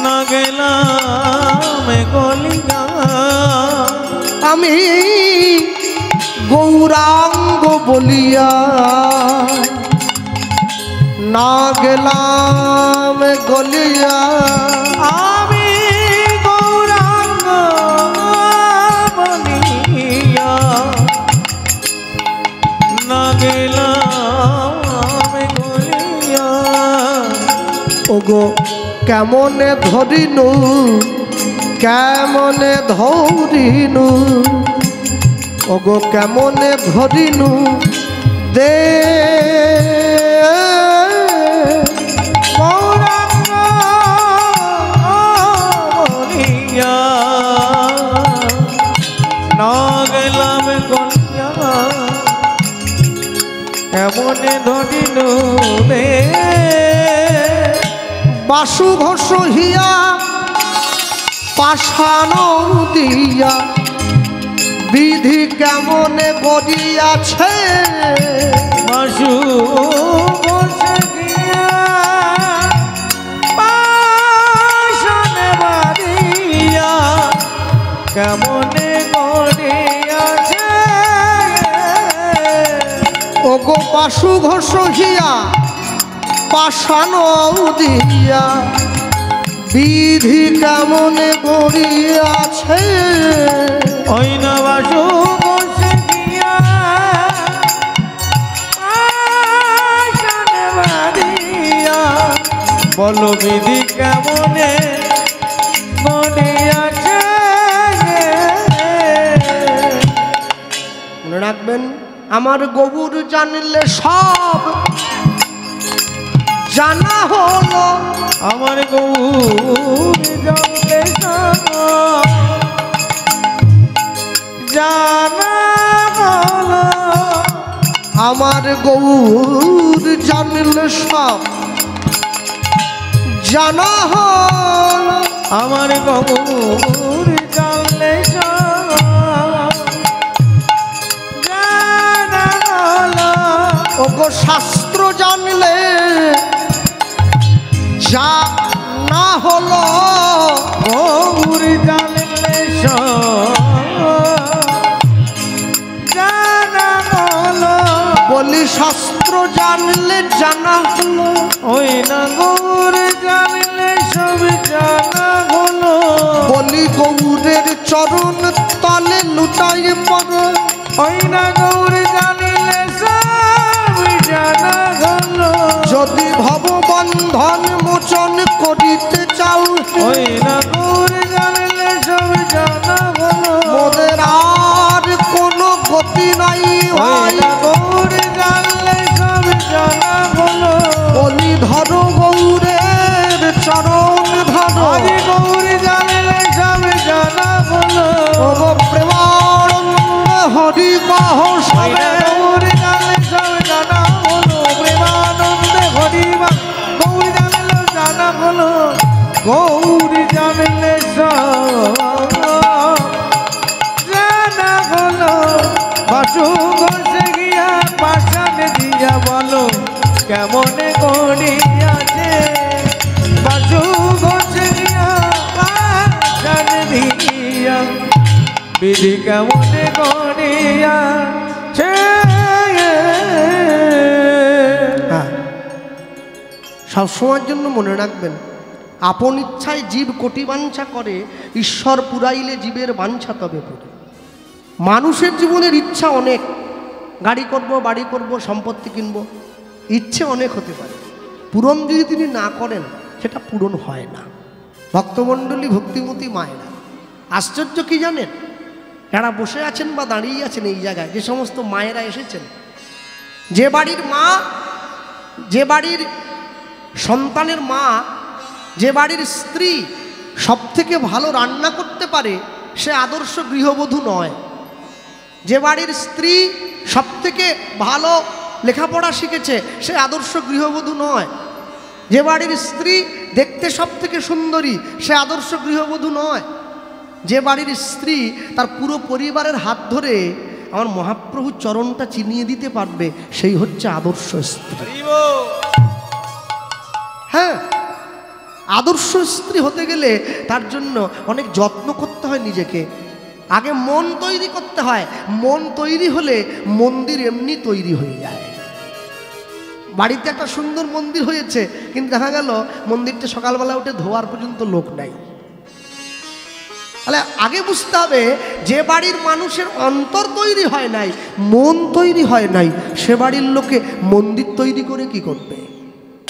না গেলাম গলিয়া, আমি গৌরাঙ্গ বলিয়া না গেলাম গলিয়া, আমি গৌরাঙ্গ বলিয়া না গেলাম গলিয়া। ওগো কেমনে ধরিনু, কেমনে ধরিনু, ওগো কেমনে ধরিনু দে গৌরাঙ্গ বলিয়া না গেলাম গলিয়া, কেমনে ধরিনু রে। বাসু ঘোষ হিয়া পাষাণ দিয়া, বিধি কেমনে গড়িয়াছে, বাসু বসে গিয়া পাশানে বাঁধিয়া, কেমনে গড়িয়াছে। ওগো বাসু ঘোষ হিয়া পাষাণ দিয়া, বিধি কেমনে গড়িয়াছে, ওই না বাসু বসে গিয়া পাশানে বাঁধিয়া, বলো বিধি কেমনে গড়িয়াছে। মনে রাখবেন, আমার গবুর জানলে সব জানা হলো, আমার গৌর জানলে সব জানা হলো, আমার গৌর জানলে সব জানা হলো, আমার গৌর জানলে সব জানা হলো। ওগো শাস্ত্র জানলে যা না হলো, গৌর জানলে সব জানা হলো, বলি শাস্ত্র জানলে জানা হলো, ওই না গৌর জানলে সব জানা হলো, বলি গৌরের চরণ তলে লুটাই পড়ে, ওই না গৌর জানিলে সব জানা হলো, যদি ভববন্ধন মোচন করিতে চাও, ওই না গৌর জানিলে সব জানা হলো, মোদের আর কোনো গতি নাই ওই ভাই, না গৌর জানলে সব জানা হলো, বলি ধরো গৌরের চরণ ধরো, হরি গৌর জানলে সব জানা হলো, ওগো প্রেমানন্দ হরি কহ ওই সবে, না গৌর জানলে সব জানা হলো, প্রেমানন্দে হরি বা গৌর জানলে জানা হলো, গৌর জানলে সব জানা হলো। বাসু ঘষে গিয়া পাশান দিয়া, বলো কেমনে গড়িয়াছে, বাসু ঘষে গিয়া পাশান দিয়া, বিধি কেমনে করিয়া সব সময়ের জন্য মনে রাখবেন, আপন ইচ্ছায় জীব কোটি বাঞ্ছা করে, ঈশ্বর পুরাইলে জীবের বাঞ্ছা তবে পুরে। মানুষের জীবনের ইচ্ছা অনেক, গাড়ি করব, বাড়ি করব, সম্পত্তি কিনব, ইচ্ছে অনেক হতে পারে, পূরণ যদি তিনি না করেন সেটা পূরণ হয় না। ভক্তমণ্ডলী, ভক্তিমতী মায়েরা, আশ্চর্য কি জানেন, যারা বসে আছেন বা দাঁড়িয়ে আছেন এই জায়গায়, যে সমস্ত মায়েরা এসেছেন, যে বাড়ির মা, যে বাড়ির সন্তানের মা, যে বাড়ির স্ত্রী সব থেকে ভালো রান্না করতে পারে, সে আদর্শ গৃহবধূ নয়। যে বাড়ির স্ত্রী সব থেকে ভালো লেখাপড়া শিখেছে, সে আদর্শ গৃহবধূ নয়। যে বাড়ির স্ত্রী দেখতে সব থেকে সুন্দরী, সে আদর্শ গৃহবধূ নয়। যে বাড়ির স্ত্রী তার পুরো পরিবারের হাত ধরে আমার মহাপ্রভু চরণটা চিনিয়ে দিতে পারবে, সেই হচ্ছে আদর্শ স্ত্রী। হ্যাঁ, আদর্শ স্ত্রী হতে গেলে তার জন্য অনেক যত্ন করতে হয় নিজেকে। আগে মন তৈরি করতে হয়, মন তৈরি হলে মন্দির এমনি তৈরি হয়ে যায়। বাড়িতে একটা সুন্দর মন্দির হয়েছে, কিন্তু দেখা গেল মন্দিরটা সকালবেলা উঠে ধোয়ার পর্যন্ত লোক নাই। তাহলে আগে বুঝতে হবে, যে বাড়ির মানুষের অন্তর তৈরি হয় নাই, মন তৈরি হয় নাই, সে বাড়ির লোকে মন্দির তৈরি করে কি করবে?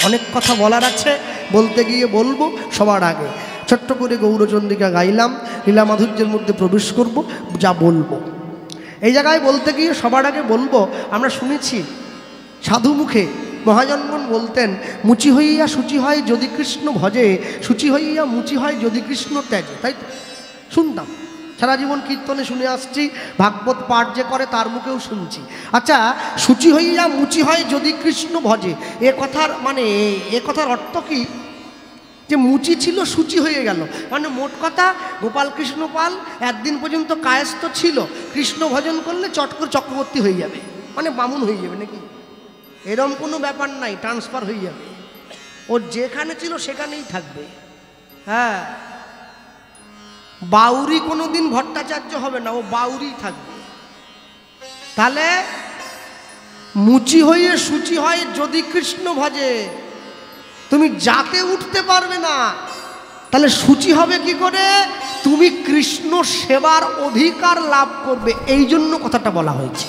অনেক কথা বলার আছে, বলতে গিয়ে বলবো। সবার আগে ছোট্ট করে গৌরচন্দ্রিকা গাইলাম, লীলা মাধুর্যের মধ্যে প্রবেশ করব, যা বলবো এই জায়গায় বলতে গিয়ে সবার আগে বলবো, আমরা শুনেছি সাধু মুখে মহাজনগণ বলতেন, মুচি হইয়া সূচি হয় যদি কৃষ্ণ ভজে, সূচি হইয়া মুচি হয় যদি কৃষ্ণ ত্যাজে। তাই তো শুনতাম, সারা জীবন কীর্তনে শুনে আসছি, ভাগবত পাঠ যে করে তার মুখেও শুনছি। আচ্ছা, সূচি হইয়া মুচি হয় যদি কৃষ্ণ ভজে, এ কথার মানে, এ কথার অর্থ কি? যে মুচি ছিল সূচি হয়ে গেল, মানে মোট কথা গোপাল কৃষ্ণ পাল একদিন পর্যন্ত কায়স্থ ছিল, কৃষ্ণ ভজন করলে চট করে চক্রবর্তী হয়ে যাবে, মানে বামুন হয়ে যাবে নাকি? এরম কোনো ব্যাপার নাই, ট্রান্সফার হয়ে যাবে, ও যেখানে ছিল সেখানেই থাকবে। হ্যাঁ, বাউরি কোনো দিন ভট্টাচার্য হবে না, ও বাউরি থাকবে। তাহলে মুচি হয়ে সূচি হয় যদি কৃষ্ণ ভজে, তুমি যাতে উঠতে পারবে না, তাহলে সূচি হবে কি করে? তুমি কৃষ্ণ সেবার অধিকার লাভ করবে, এই জন্য কথাটা বলা হয়েছে।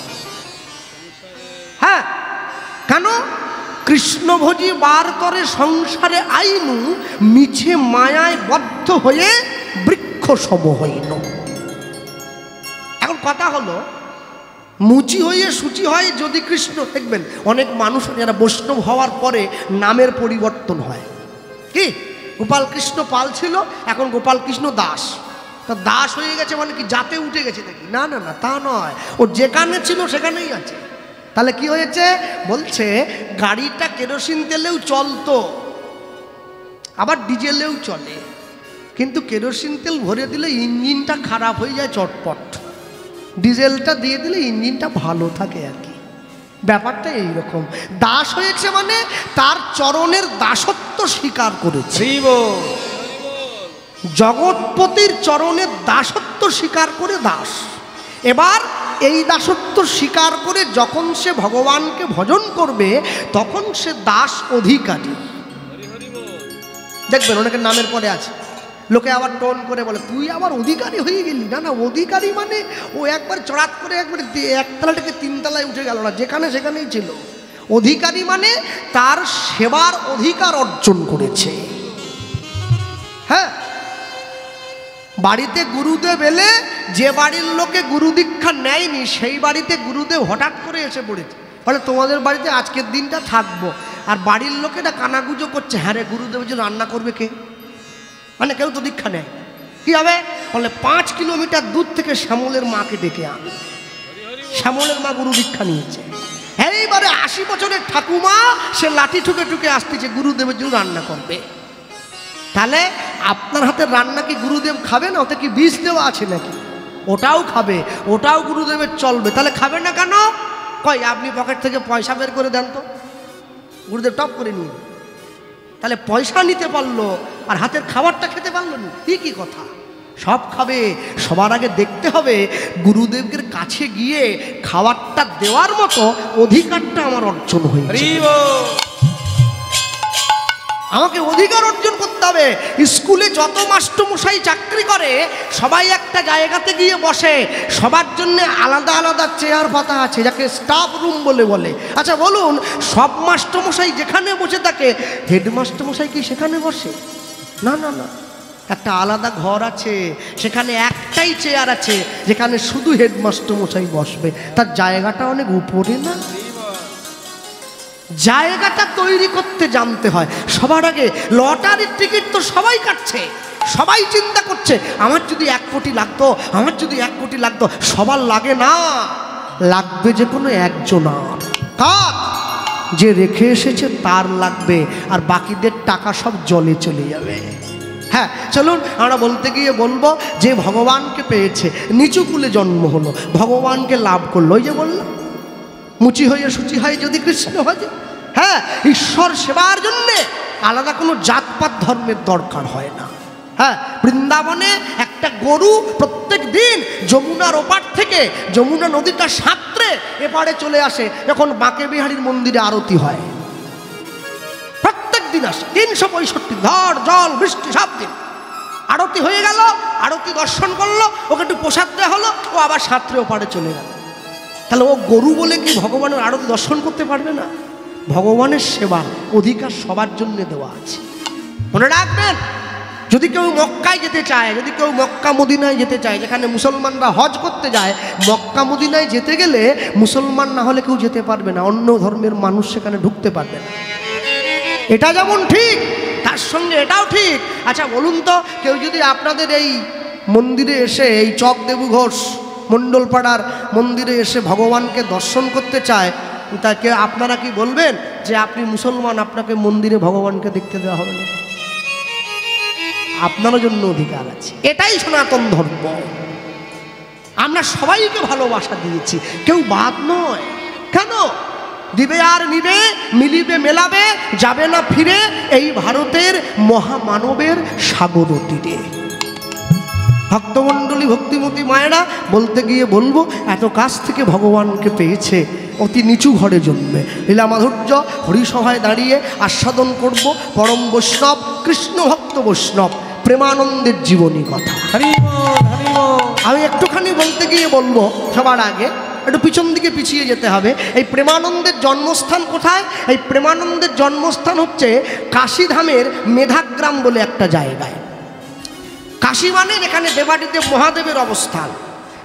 হ্যাঁ, কেন? কৃষ্ণভোজী বার করে সংসারে আইনু, মিছে মায়ায় বদ্ধ হয়ে বৃক্ষ সম হইল। এখন কথা হলো, মুচি হয়ে সূচি হয় যদি কৃষ্ণ, দেখবেন অনেক মানুষ যারা বৈষ্ণব হওয়ার পরে নামের পরিবর্তন হয়। কি, গোপাল কৃষ্ণ পাল ছিল, এখন গোপাল কৃষ্ণ দাস। তা দাস হয়ে গেছে মানে কি জাতে উঠে গেছে নাকি? না না না, তা নয়, ও যেখানে ছিল সেখানেই আছে। তাহলে কি হয়েছে? বলছে গাড়িটা কেরোসিন তেলেও চলতো, আবার ডিজেলেও চলে, কিন্তু কেরোসিন তেল ভরে দিলে ইঞ্জিনটা খারাপ হয়ে যায় চটপট, ডিজেলটা দিয়ে দিলে ইঞ্জিনটা ভালো থাকে আর কি। ব্যাপারটা এইরকম। দাস হয়েছে মানে তার চরণের দাসত্ব স্বীকার করেছে, জগৎপতির চরণের দাসত্ব স্বীকার করে দাস। এবার এই দাসত্ব স্বীকার করে যখন সে ভগবানকে ভজন করবে, তখন সে দাস অধিকারী। দেখবেন অনেকের নামের পরে আছে, লোকে আবার টোন করে বলে তুই আবার অধিকারী হয়ে গেলি। না না, অধিকারী মানে ও একবার চড়াত করে একবার একতলা থেকে তিনতলায় উঠে গেল না, যেখানে সেখানেই ছিল। অধিকারী মানে তার সেবার অধিকার অর্জন করেছে। হ্যাঁ, বাড়িতে গুরুদেব এলে যে বাড়ির লোকে গুরু দীক্ষা নেয়নি, সেই বাড়িতে গুরুদেব হঠাৎ করে এসে পড়েছে, বলে তোমাদের বাড়িতে আজকের দিনটা থাকবো। আর বাড়ির লোকেরা কানাগুজো করছে, হ্যাঁ রে, গুরুদেব যে রান্না করবে কে? মানে কেউ তো দীক্ষা নেয়, কি হবে? বলে 5 কিলোমিটার দূর থেকে শ্যামলের মাকে ডেকে আন। শ্যামলের মা গুরু দীক্ষা নিয়েছে। এইবারে 80 বছরের ঠাকুমা, সে লাঠি ঠুকে ঠুকে আসতেছে, গুরুদেবের জন্য রান্না করবে। তাহলে আপনার হাতের রান্না কি গুরুদেব খাবে না? ওতে কি বিষ দেওয়া আছে নাকি? ওটাও খাবে, ওটাও গুরুদেবের চলবে। তাহলে খাবে না কেন? কই আপনি পকেট থেকে পয়সা বের করে দেন তো, গুরুদেব টপ করে নিন। তাহলে পয়সা নিতে পারলো আর হাতের খাবারটা খেতে পারলো না, কি কথা? সব খাবে। সবার আগে দেখতে হবে গুরুদেবের কাছে গিয়ে খাবারটা দেওয়ার মতো অধিকারটা আমার অর্জন হয়েছে। আমাকে অধিকার অর্জন করতে হবে। স্কুলে যত মাস্টারমশাই চাকরি করে সবাই একটা জায়গাতে গিয়ে বসে, সবার জন্য আলাদা আলাদা চেয়ার পাতা আছে, যাকে স্টাফ রুম বলে। আচ্ছা বলুন, সব মাস্টারমশাই যেখানে বসে থাকে হেডমাস্টারমশাই কি সেখানে বসে? না না না, একটা আলাদা ঘর আছে, সেখানে একটাই চেয়ার আছে যেখানে শুধু হেডমাস্টারমশাই বসবে। তার জায়গাটা অনেক উপরে না? জায়গাটা তৈরি করতে জানতে হয়। সবার আগে লটারির টিকিট তো সবাই কাটছে, সবাই চিন্তা করছে আমার যদি 1 কোটি লাগতো, আমার যদি 1 কোটি লাগতো। সবার লাগে না, লাগবে যে কোনো একজনার। কার? যে রেখে এসেছে তার লাগবে, আর বাকিদের টাকা সব জলে চলে যাবে। হ্যাঁ চলুন আমরা বলতে গিয়ে বলবো, যে ভগবানকে পেয়েছে, নিচু কুলে জন্ম হলো, ভগবানকে লাভ করলো। ওই যে বললাম, মুচি হয়ে সূচি হয় যদি কৃষ্ণ হয়। হ্যাঁ, ঈশ্বর সেবার জন্যে আলাদা কোনো জাতপাত ধর্মের দরকার হয় না। হ্যাঁ, বৃন্দাবনে একটা গরু প্রত্যেক দিন যমুনার ওপার থেকে, যমুনা নদীটা সাঁতরে এপারে চলে আসে যখন বাঁকে বিহারীর মন্দিরে আরতি হয়। প্রত্যেক দিন আসে, 365 ঝড় জল বৃষ্টি সব দিন। আরতি হয়ে গেল, আরতি দর্শন করলো, ওকে একটু প্রসাদ দেওয়া হলো, ও আবার সাঁতরে ওপারে চলে গেল। তাহলে ও গরু বলে কি ভগবানের আরতি দর্শন করতে পারবে না? ভগবানের সেবা অধিকার সবার জন্য দেওয়া আছে। মনে রাখবেন, যদি কেউ মক্কায় যেতে চায়, যদি কেউ মক্কা মদিনায় যেতে চায়, যেখানে মুসলমানরা হজ করতে যায়, মক্কা মদিনায় যেতে গেলে মুসলমান না হলে কেউ যেতে পারবে না, অন্য ধর্মের মানুষ সেখানে ঢুকতে পারবে না। এটা যেমন ঠিক, তার সঙ্গে এটাও ঠিক। আচ্ছা বলুন তো, কেউ যদি আপনাদের এই মন্দিরে এসে, এই চকদেবু ঘোষ মণ্ডলপাড়ার মন্দিরে এসে ভগবানকে দর্শন করতে চায়, তাকে আপনারা কি বলবেন যে আপনি মুসলমান, আপনাকে মন্দিরে ভগবানকে দেখতে দেওয়া হবে না? আপনার জন্য অধিকার আছে। এটাই সনাতন ধর্ম। আমরা সবাইকে ভালোবাসা দিয়েছি, কেউ বাদ নয়। কেন? দিবে আর নিবে, মিলিবে মেলাবে, যাবে না ফিরে এই ভারতের মহামানবের সাগর তীরে। ভক্তমণ্ডলী, ভক্তিমতী মায়েরা, বলতে গিয়ে বলবো, এত কাছ থেকে ভগবানকে পেয়েছে, অতি নিচু ঘরে জন্মে লীলা মাধুর্য হরিসভায় দাঁড়িয়ে আস্বাদন করব পরম বৈষ্ণব, কৃষ্ণ ভক্ত বৈষ্ণব প্রেমানন্দের জীবনী কথা। আমি একটুখানি বলতে গিয়ে বলবো, সবার আগে একটু পিছন দিকে পিছিয়ে যেতে হবে। এই প্রেমানন্দের জন্মস্থান কোথায়? এই প্রেমানন্দের জন্মস্থান হচ্ছে কাশীধামের মেধাগ্রাম বলে একটা জায়গায়। কাশী মানে যেখানে দেবাদিদেব মহাদেবের অবস্থান।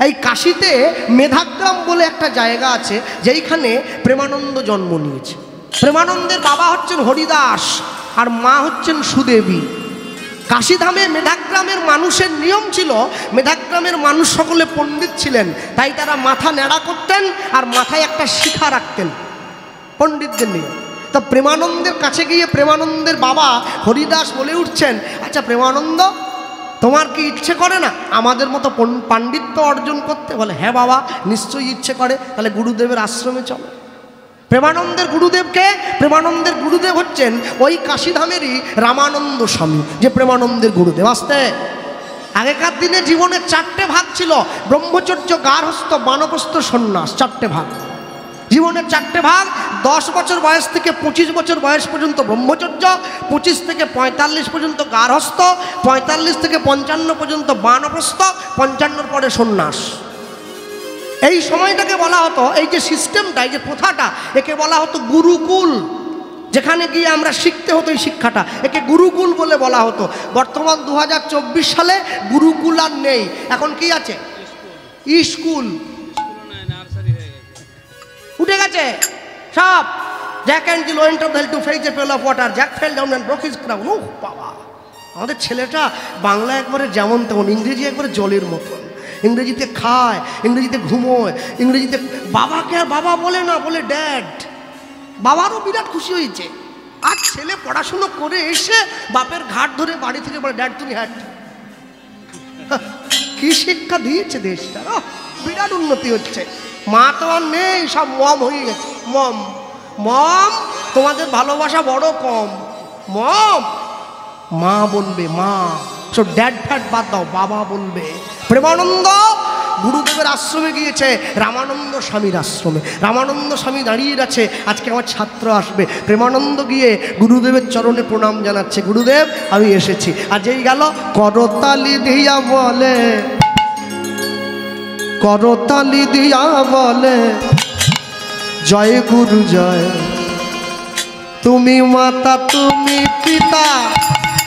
এই কাশীতে মেধাগ্রাম বলে একটা জায়গা আছে, যেইখানে প্রেমানন্দ জন্ম নিয়েছে। প্রেমানন্দের বাবা হচ্ছেন হরিদাস আর মা হচ্ছেন সুদেবী। কাশীধামে মেধাগ্রামের মানুষের নিয়ম ছিল, মেধাগ্রামের মানুষ সকলে পণ্ডিত ছিলেন, তাই তারা মাথা ন্যাড়া করতেন আর মাথায় একটা শিখা রাখতেন, পণ্ডিতদের নিয়ম। তো প্রেমানন্দের কাছে গিয়ে প্রেমানন্দের বাবা হরিদাস বলে উঠছেন, আচ্ছা প্রেমানন্দ, তোমার কি ইচ্ছে করে না আমাদের মতো পাণ্ডিত্য অর্জন করতে? বলে, হ্যাঁ বাবা, নিশ্চয়ই ইচ্ছে করে। তাহলে গুরুদেবের আশ্রমে চলো। প্রেমানন্দের গুরুদেবকে, প্রেমানন্দের গুরুদেব হচ্ছেন ওই কাশীধামেরই রামানন্দ স্বামী, যে প্রেমানন্দের গুরুদেব। আসতে আগেকার দিনে জীবনের 4টে ভাগ ছিল, ব্রহ্মচর্য, গার্হস্থ, বানপ্রস্থ, সন্ন্যাস। 4টে ভাগ, জীবনের 4টে ভাগ। 10 বছর বয়স থেকে 25 বছর বয়স পর্যন্ত ব্রহ্মচর্য, 25 থেকে 45 পর্যন্ত গার্হস্থ, 45 থেকে 55 পর্যন্ত বানপ্রস্থ, 55 পরে সন্ন্যাস। এই সময়টাকে বলা হতো, এই যে সিস্টেমটা, এই যে প্রথাটা, একে বলা হতো গুরুকুল। যেখানে গিয়ে আমরা শিখতে হতো এই শিক্ষাটা, একে গুরুকুল বলে বলা হতো। বর্তমান 2024 সালে গুরুকুল আর নেই, এখন কি আছে? স্কুল উঠে গেছে সব। Jack and Jill went up the hill to fetch a pail of water, Jack fell down and broke his crown. ও বাবা, আমাদের ছেলেটা বাংলা একবারে যেমন তেমন, ইংরেজি একবারে জলের মতন। ইংরেজিতে খায়, ইংরেজিতে ঘুমোয়, ইংরেজিতে বাবাকে আর বাবা বলে না, বলে ড্যাড। বাবারও বিরাট খুশি হয়েছে। আর ছেলে পড়াশুনো করে এসে বাপের ঘাট ধরে বাড়ি থেকে বলে, ড্যাড তুমি হ্যাট। কি শিক্ষা দিয়েছে দেশটা, বিরাট উন্নতি হচ্ছে। মা তো আর নেই, সব মম হয়ে গেছে। মম মম, তোমাদের ভালোবাসা বড় কম। মম, মা বলবে মা, সব ড্যাড ফ্যাড বাদ দাও, বাবা বলবে। প্রেমানন্দ গুরুদেবের আশ্রমে গিয়েছে, রামানন্দ স্বামীর আশ্রমে। রামানন্দ স্বামী দাঁড়িয়ে আছে, আজকে আমার ছাত্র আসবে। প্রেমানন্দ গিয়ে গুরুদেবের চরণে প্রণাম জানাচ্ছে, গুরুদেব আমি এসেছি। আর যেই গেল, করতালি দিয়া বলে, করতালি দিয়া বলে, জয় গুরু জয়। তুমি মাতা, তুমি পিতা,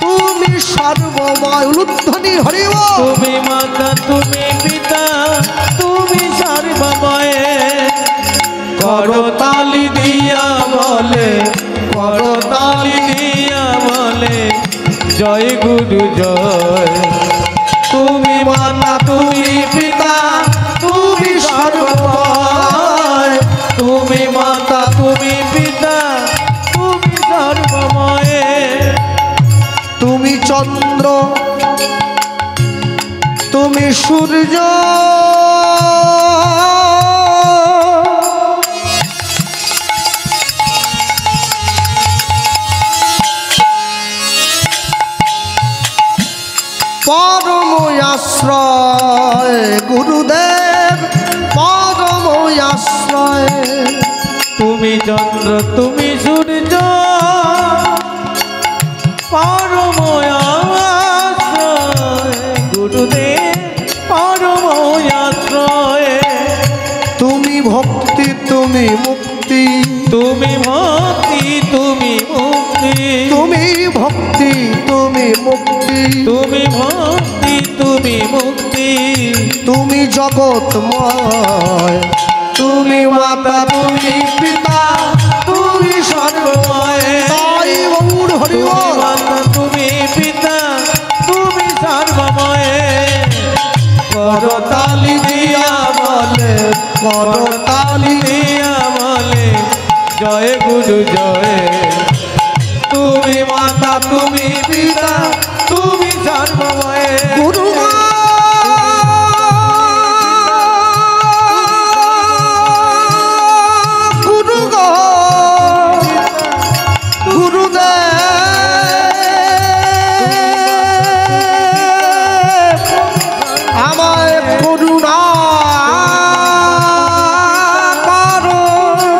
তুমি সর্বময়। উলুধ্বনি হরি বল। তুমি মাতা, তুমি পিতা, তুমি সর্বময়। করতালি দিয়া বলে, করতালি দিয়া বলে, জয় গুরু জয়। তুমি মাতা, তুমি পিতা, তুমি সর্বময়। তুমি মাতা, তুমি পিতা, তুমি সর্বময়। তুমি চন্দ্র, তুমি সূর্য, পরম আশ্রয় গুরুদেব, পরম আশ্রয়। তুমি চন্দ্র, তুমি সূর্য, পরম আশ্রয় গুরুদেব, পরম আশ্রয়। তুমি ভক্তি, তুমি মুক্তি, তুমি ভক্তি, তুমি মুক্তি। তুমি ভক্তি, তুমি মুক্তি, তুমি ভক্তি, তুমি মুক্তি। তুমি জগৎময়। তুমি মাতা, তুমি পিতা, তুমি সর্বময়। তাই গৌর হরি তুমি বল। মাতা, তুমি পিতা, তুমি সর্বময়। করতালি দিয়া বলে, করতালি দিয়া বলে, জয় গুরু জয়। তুমি মাতা, তুমি পিতা, তুমি সর্বময়। গুরু গুরু গো, গুরুদেব আমায় করুণা করো,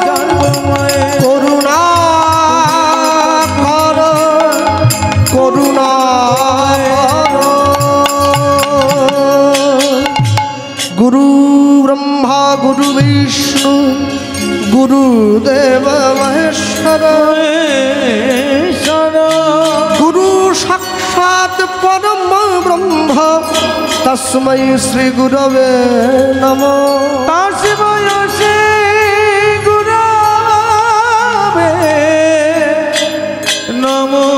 সর্বময়। করুণা করো, করুণা করো। গুরু ব্রহ্মা, গুরু বিষ্ণু, গুরুদেব মহেশ্বর, গুরু সাক্ষাৎ পরম ব্রহ্ম, তস্मै শ্রী গুরবে নমঃ। তস্মৈ শ্রী গুরবে নমো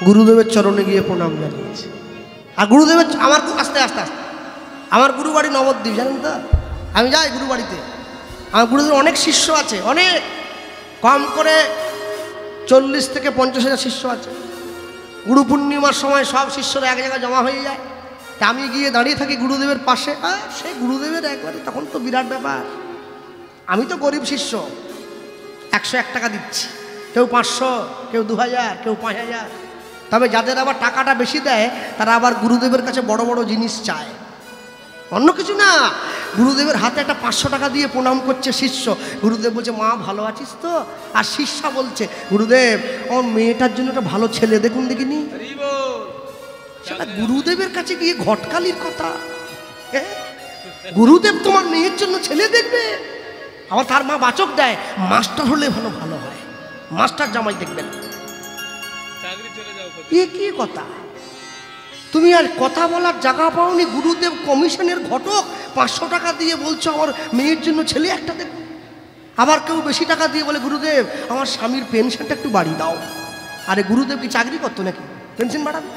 গুরুদেবের চরণে গিয়ে প্রণাম জানিয়েছে। আর গুরুদেবের আমার আস্তে আস্তে আস্তে আমার গুরু বাড়ি নবদ্বীপ, জানেন তো? আমি যাই গুরু বাড়িতে। আমার গুরুদেবের অনেক শিষ্য আছে, অনেক, কম করে 40 থেকে 50,000 শিষ্য আছে। গুরু পূর্ণিমার সময় সব শিষ্যরা এক জায়গায় জমা হয়ে যায়। তা আমি গিয়ে দাঁড়িয়ে থাকি গুরুদেবের পাশে। সেই গুরুদেবের একবারে তখন তো বিরাট ব্যাপার। আমি তো গরিব শিষ্য, 101 টাকা দিচ্ছি, কেউ 500, কেউ 2000, কেউ 5000। তবে যাদের আবার টাকাটা বেশি দেয় তারা আবার গুরুদেবের কাছে বড় বড় জিনিস চায়, অন্য কিছু না। গুরুদেবের হাতে একটা 500 টাকা দিয়ে প্রণাম করছে শিষ্য। গুরুদেব বলছে, মা ভালো আছিস তো? আর শিষ্যা বলছে, গুরুদেব আমার মেয়েটার জন্য একটা ভালো ছেলে দেখুন দেখিনি। সেটা গুরুদেবের কাছে গিয়ে ঘটকালির কথা। গুরুদেব তোমার মেয়ের জন্য ছেলে দেখবে? আবার তার মা বাচক দেয়, মাস্টার হলে ভালো ভালো হয়, মাস্টার জামাই দেখবেন। এ কি কথা? তুমি আর কথা বলার জায়গা পাওনি, গুরুদেব কমিশনের ঘটক 500 টাকা দিয়ে বলছো আমার মেয়ের জন্য ছেলে একটা দেখো। আবার কেউ বেশি টাকা দিয়ে বলে, গুরুদেব আমার স্বামীর পেনশনটা একটু বাড়িয়ে দাও। আরে গুরুদেব কি চাকরি করতো নাকি পেনশন বাড়াবে?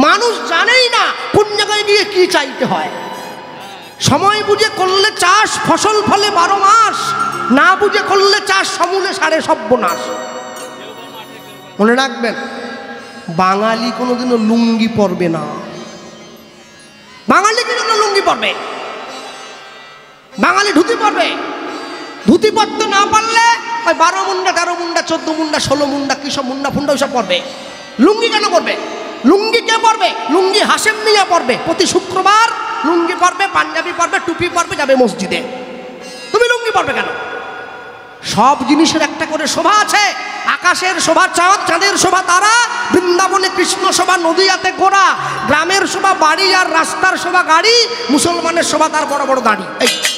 মানুষ জানেই না কোন জায়গায় গিয়ে কি চাইতে হয়। সময় বুঝে করলে চাষ, ফসল ফলে 12 মাস। না বুঝে করলে চাষ, সমূলে সারে সর্বনাশ। মনে রাখবেন, বাঙালি কোনোদিনও লুঙ্গি পরবে না। বাঙালি কি জন্য লুঙ্গি পরবে? বাঙালি ধুতি পরবে। ধুতি পরতে না পারলে ওই 12 মুন্ডা 13 মুন্ডা 14 মুন্ডা 16 মুন্ডা কি সব মুন্ডা ফুন্ডা ওইসব পড়বে। লুঙ্গি কেন পরবে? লুঙ্গি কে পরবে? লুঙ্গি হাসেম মিয়া পরবে। প্রতি শুক্রবার লুঙ্গি পরবে, পাঞ্জাবি পরবে, টুপি পরবে, যাবে মসজিদে। তুমি লুঙ্গি পরবে কেন? সব জিনিসের একটা করে শোভা আছে। আকাশের শোভা চাঁদ, চাঁদের শোভা তারা, বৃন্দাবনে কৃষ্ণ শোভা নদীয়াতে ঘোড়া, গ্রামের শোভা বাড়ি আর রাস্তার শোভা গাড়ি, মুসলমানের শোভা তার বড় বড় দাড়ি। এই